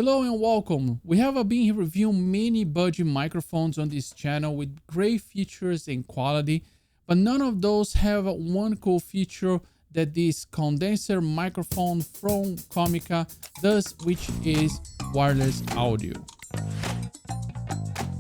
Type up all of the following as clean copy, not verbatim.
Hello and welcome. We have been here reviewing many budget microphones on this channel with great features and quality, but none of those have one cool feature that this condenser microphone from COMICA does, which is wireless audio.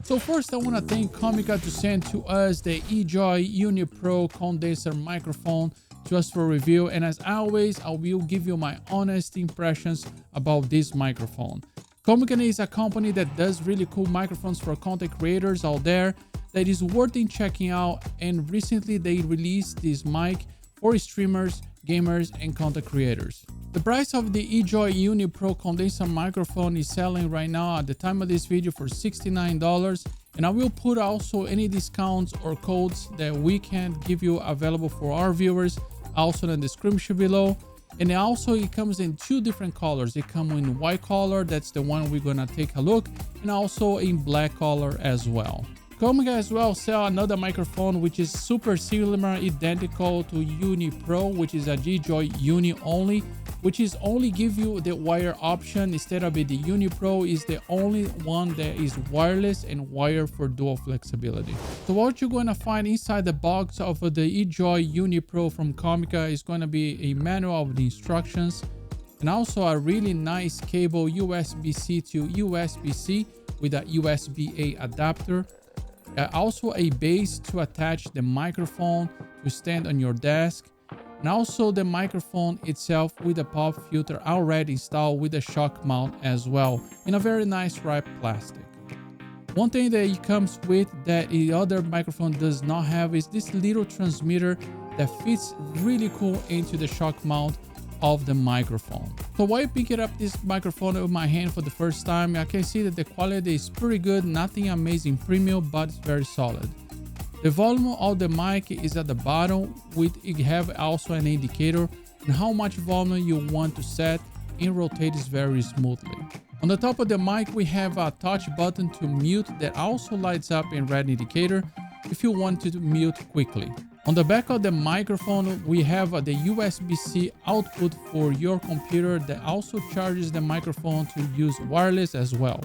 So first I want to thank COMICA to send to us the Ejoy Uni Pro condenser microphone just for review, and as always I will give you my honest impressions about this microphone. COMICA is a company that does really cool microphones for content creators out there that is worth checking out, and recently they released this mic for streamers, gamers and content creators. The price of the Ejoy Uni Pro condenser microphone is selling right now at the time of this video for $69, and I will put also any discounts or codes that we can give you available for our viewers also in the description below. And also it comes in two different colors. It comes in white color, that's the one we're gonna take a look, and also in black color as well. COMICA as well sell another microphone which is super similar, identical to Uni Pro, which is a Ejoy Uni only, which is only give you the wire option instead of it. The Uni Pro is the only one that is wireless and wire for dual flexibility. So what you're going to find inside the box of the Ejoy Uni Pro from COMICA is going to be a manual of the instructions, and also a really nice cable USB-C to USB-C with a USB-A adapter. Also a base to attach the microphone to stand on your desk, and also the microphone itself with a pop filter already installed with a shock mount as well in a very nice wrapped plastic. One thing that it comes with that the other microphone does not have is this little transmitter that fits really cool into the shock mount of the microphone. So while picking up this microphone with my hand for the first time, I can see that the quality is pretty good, nothing amazing premium, but it's very solid. The volume of the mic is at the bottom, with it have also an indicator and how much volume you want to set, and rotates very smoothly. On the top of the mic we have a touch button to mute that also lights up in red indicator if you want to mute quickly. On the back of the microphone we have the USB-C output for your computer that also charges the microphone to use wireless as well.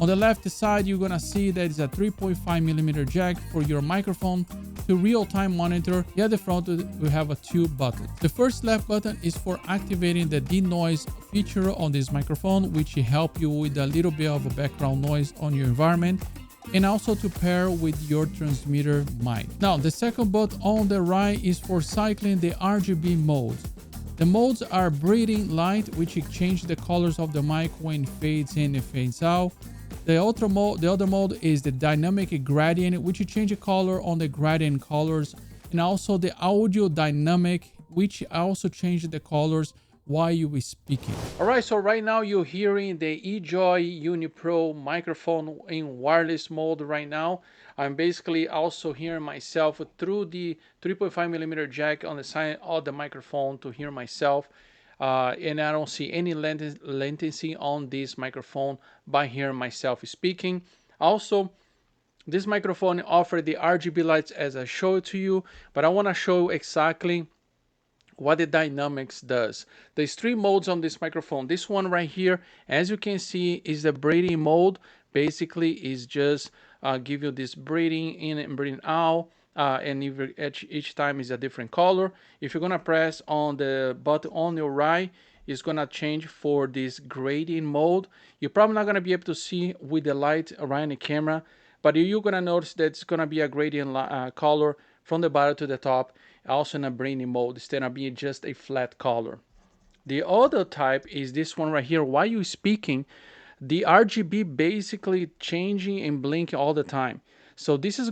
On the left side you're gonna see that it's a 3.5mm jack for your microphone to real-time monitor. The other front we have two buttons. The first left button is for activating the denoise feature on this microphone, which help you with a little bit of a background noise on your environment, and also to pair with your transmitter mic. Now the second button on the right is for cycling the RGB modes. The modes are breathing light, which change the colors of the mic when it fades in and fades out. The other mode is the dynamic gradient, which you change the color on the gradient colors, and also the audio dynamic, which also change the colors while you are speaking. All right, so right now you're hearing the Ejoy Uni Pro microphone in wireless mode right now. I'm basically also hearing myself through the 3.5mm jack on the side of the microphone to hear myself. And I don't see any latency on this microphone by hearing myself speaking. Also, this microphone offers the RGB lights as I showed to you, but I want to show exactly what the dynamics does. There's three modes on this microphone. This one right here, as you can see, is the breathing mode. Basically is just give you this breathing in and breathing out, and each time is a different color. If you're gonna press on the button on your right, it's gonna change for this gradient mode. You're probably not gonna be able to see with the light around the camera, but you're gonna notice that it's gonna be a gradient color from the bottom to the top, also in a breathing mode instead of being just a flat color. The other type is this one right here. While you're speaking, the RGB basically changing and blinking all the time. So this is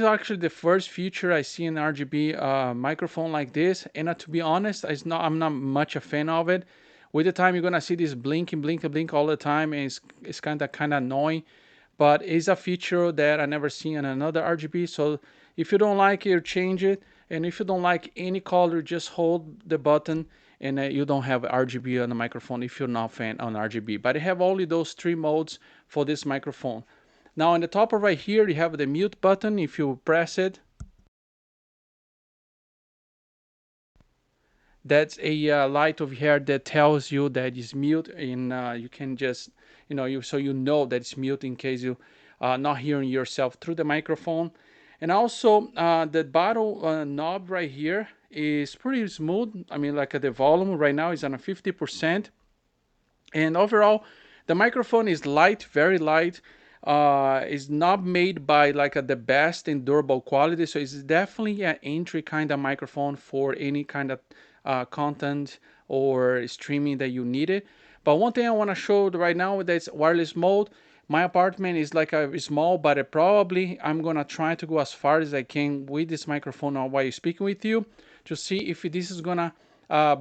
actually the first feature I see in RGB microphone like this, and to be honest, I'm not much a fan of it. With the time you're gonna see this blinking blink all the time, and it's kind of annoying, but it's a feature that I never seen in another RGB. So if you don't like it, change it, and if you don't like any color, just hold the button, and you don't have RGB on the microphone if you're not a fan on RGB. But I have only those three modes for this microphone. Now on the top right here you have the mute button. If you press it, That's a light over here that tells you that it's mute, and you can just, so you know that it's mute in case you not hearing yourself through the microphone. And also the bottom knob right here is pretty smooth. I mean, like the volume right now is on a 50%. And overall, the microphone is light, very light. It's not made by like the best and durable quality, so it's definitely an entry kind of microphone for any kind of content or streaming that you need it. But one thing I want to show right now, that's wireless mode. My apartment is like a small, but probably I'm gonna try to go as far as I can with this microphone while speaking with you to see if this is gonna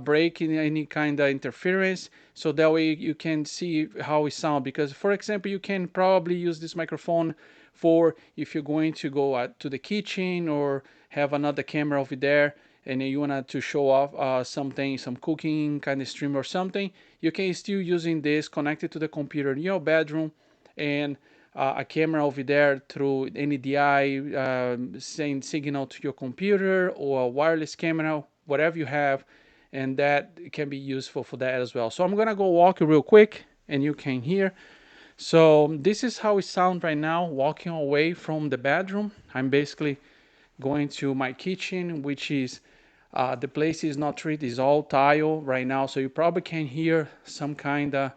break in any kind of interference, so that way you can see how it sounds. Because for example, you can probably use this microphone for if you're going to go to the kitchen or have another camera over there and you want to show off something, some cooking kind of stream or something, you can still using this connected to the computer in your bedroom, and a camera over there through NDI, send signal to your computer, or a wireless camera, whatever you have, and that can be useful for that as well. So I'm gonna go walk real quick and you can hear. So this is how it sounds right now walking away from the bedroom. I'm basically going to my kitchen, which is the place is not treated, is all tile right now, so you probably can hear some kind of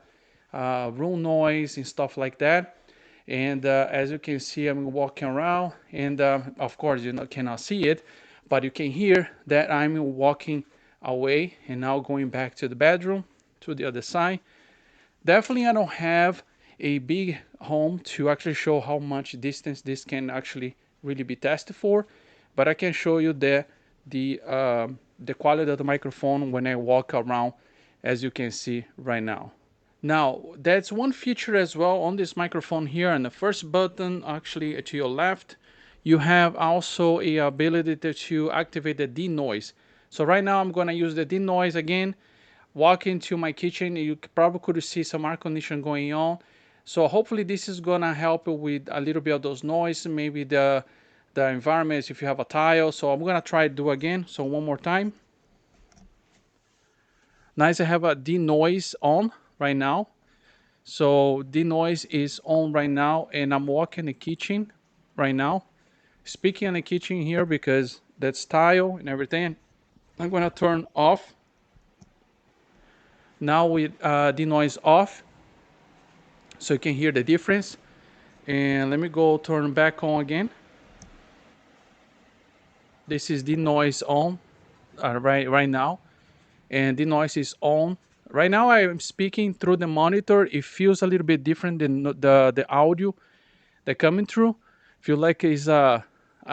room noise and stuff like that. And as you can see, I'm walking around, and of course you cannot see it, but you can hear that I'm walking away and now going back to the bedroom to the other side. Definitely I don't have a big home to actually show how much distance this can actually really be tested for, but I can show you the quality of the microphone when I walk around, as you can see right now. Now, that's one feature as well on this microphone here. And the first button, actually to your left, you have also a ability to activate the denoise. So right now I'm going to use the denoise again. Walk into my kitchen, you probably could see some air conditioning going on. So hopefully this is going to help with a little bit of those noise, maybe the environments if you have a tile. So I'm going to try to do again. So one more time. Nice, I have a denoise on right now. So denoise is on right now, and I'm walking the kitchen right now. Speaking in the kitchen here because that's tile and everything. I'm gonna turn off. Now with denoise off, so you can hear the difference. And let me go turn back on again. This is denoise on right now, and denoise is on. Right now I'm speaking through the monitor. It feels a little bit different than the audio that coming through. Feel like it's I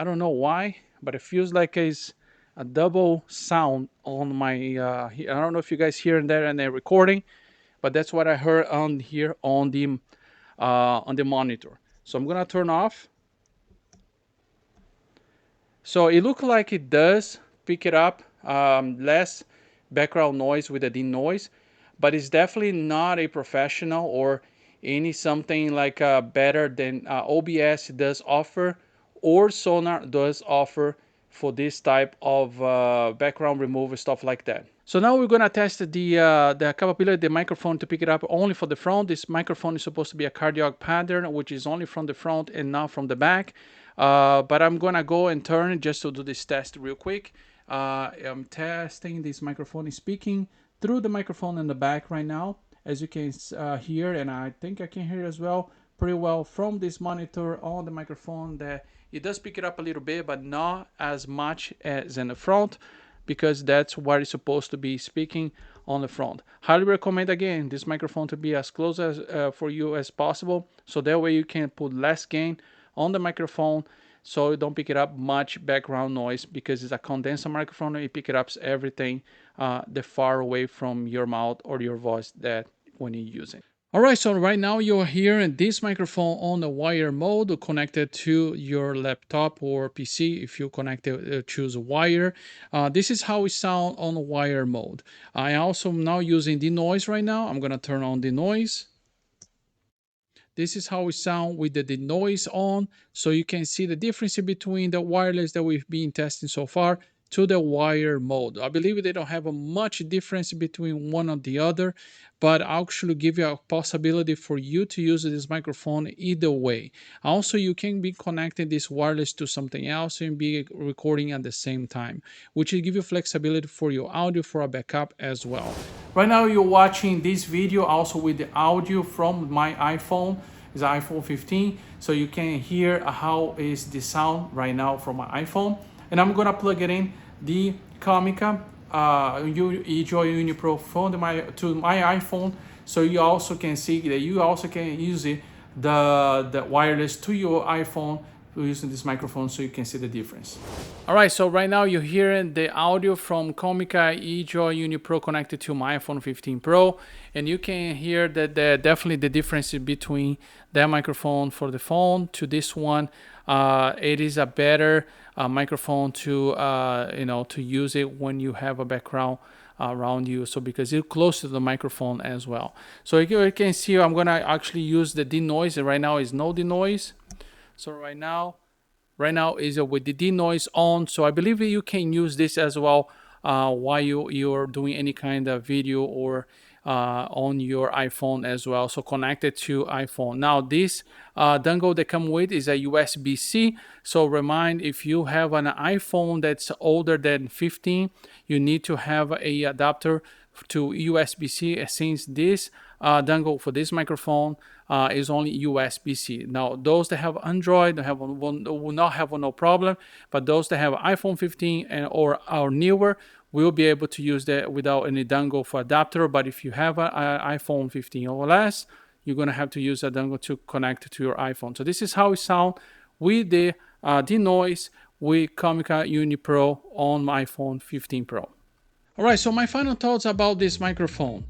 don't know why, but it feels like it's a double sound on my I don't know if you guys hear that in the recording, but that's what I heard on here on the monitor. So I'm gonna turn off. So it looks like it does pick it up, less background noise with the denoise, but it's definitely not a professional or any something like better than OBS does offer, or Sonar does offer for this type of background removal, stuff like that. So now we're gonna test the capability of the microphone to pick it up only for the front. This microphone is supposed to be a cardiac pattern, which is only from the front and not from the back. But I'm gonna go and turn it just to do this test real quick. I'm testing this microphone is speaking through the microphone in the back right now, as you can hear, and I think I can hear as well pretty well from this monitor on the microphone, that it does pick it up a little bit, but not as much as in the front, because that's where it's supposed to be speaking on the front. Highly recommend again this microphone to be as close as for you as possible, so that way you can put less gain on the microphone, so you don't pick it up much background noise, because it's a condenser microphone. You pick it up everything the far away from your mouth or your voice that when you use it. All right, so right now you're hearing this microphone on the wire mode connected to your laptop or PC. If you connect it, choose wire. This is how it sounds on the wire mode. I also am now using denoise right now. I'm gonna turn on denoise. This is how it sounds with the denoise on, so you can see the difference between the wireless that we've been testing so far to the wire mode. I believe they don't have a much difference between one or the other, but I'll actually give you a possibility for you to use this microphone either way. Also, you can be connecting this wireless to something else and be recording at the same time, which will give you flexibility for your audio for a backup as well. Right now you're watching this video also with the audio from my iPhone. It's an iPhone 15, so you can hear how is the sound right now from my iPhone. And I'm gonna plug it in the COMICA Ejoy Uni Pro phone to my iPhone, so you also can see that you also can use it, the wireless to your iPhone using this microphone, so you can see the difference. All right, so right now you're hearing the audio from COMICA Ejoy Uni Pro connected to my iPhone 15 Pro, and you can hear that definitely the difference between that microphone for the phone to this one. It is a better microphone to to use it when you have a background around you, so because it's close to the microphone as well. So you can see I'm gonna actually use the denoise, and right now is no denoise. So right now is with the denoise on. So I believe you can use this as well while you're doing any kind of video or on your iPhone as well. So connected to iPhone. Now this dongle that come with is a USB-C. So remind, if you have an iPhone that's older than 15, you need to have a adapter to USB-C, since this dongle for this microphone is only USB-C. Now those that have Android will not have no problem, but those that have iPhone 15 or newer will be able to use that without any dongle for adapter. But if you have an iPhone 15 or less, you're gonna have to use a dongle to connect to your iPhone. So this is how it sounds with the denoise with COMICA Uni Pro on my iPhone 15 Pro. All right, so my final thoughts about this microphone.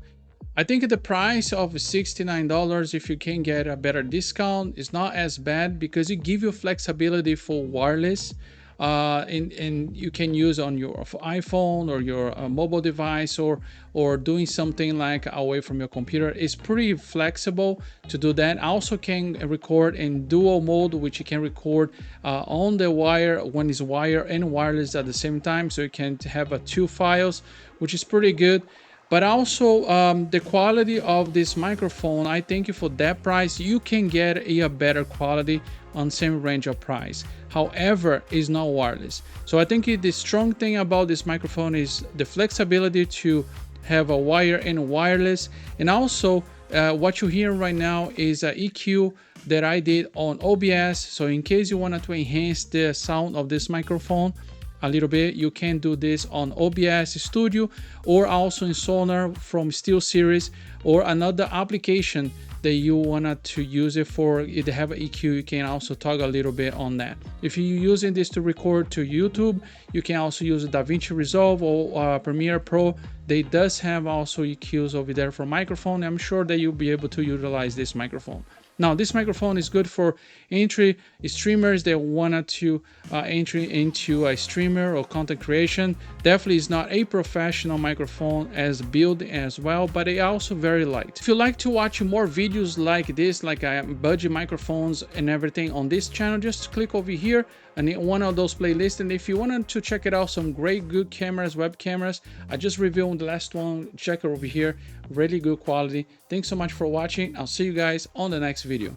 I think the price of $69, if you can get a better discount, is not as bad, because it gives you flexibility for wireless, and you can use on your iPhone or your mobile device, or doing something like away from your computer. It's pretty flexible to do that. Also can record in dual mode, which you can record on the wire when it's wire and wireless at the same time, so you can have two files, which is pretty good. But also the quality of this microphone, I think for that price you can get a better quality on same range of price. However, it's not wireless. So I think the strong thing about this microphone is the flexibility to have a wire and wireless. And also what you hear right now is an EQ that I did on OBS. So in case you wanted to enhance the sound of this microphone a little bit, you can do this on OBS Studio, or also in Sonar from SteelSeries, or another application that you wanted to use it for. If they have an EQ, you can also toggle a little bit on that. If you're using this to record to YouTube, you can also use DaVinci Resolve or Premiere Pro. They does have also EQs over there for microphone. I'm sure that you'll be able to utilize this microphone. Now, this microphone is good for entry streamers that wanted to entry into a streamer or content creation. Definitely is not a professional microphone as built as well, but it also very light. If you like to watch more videos like this, like budget microphones and everything on this channel, just click over here and one of those playlists. And if you wanted to check it out, some great good cameras, web cameras, I just reviewed the last one. Check it over here, really good quality. Thanks so much for watching. I'll see you guys on the next video.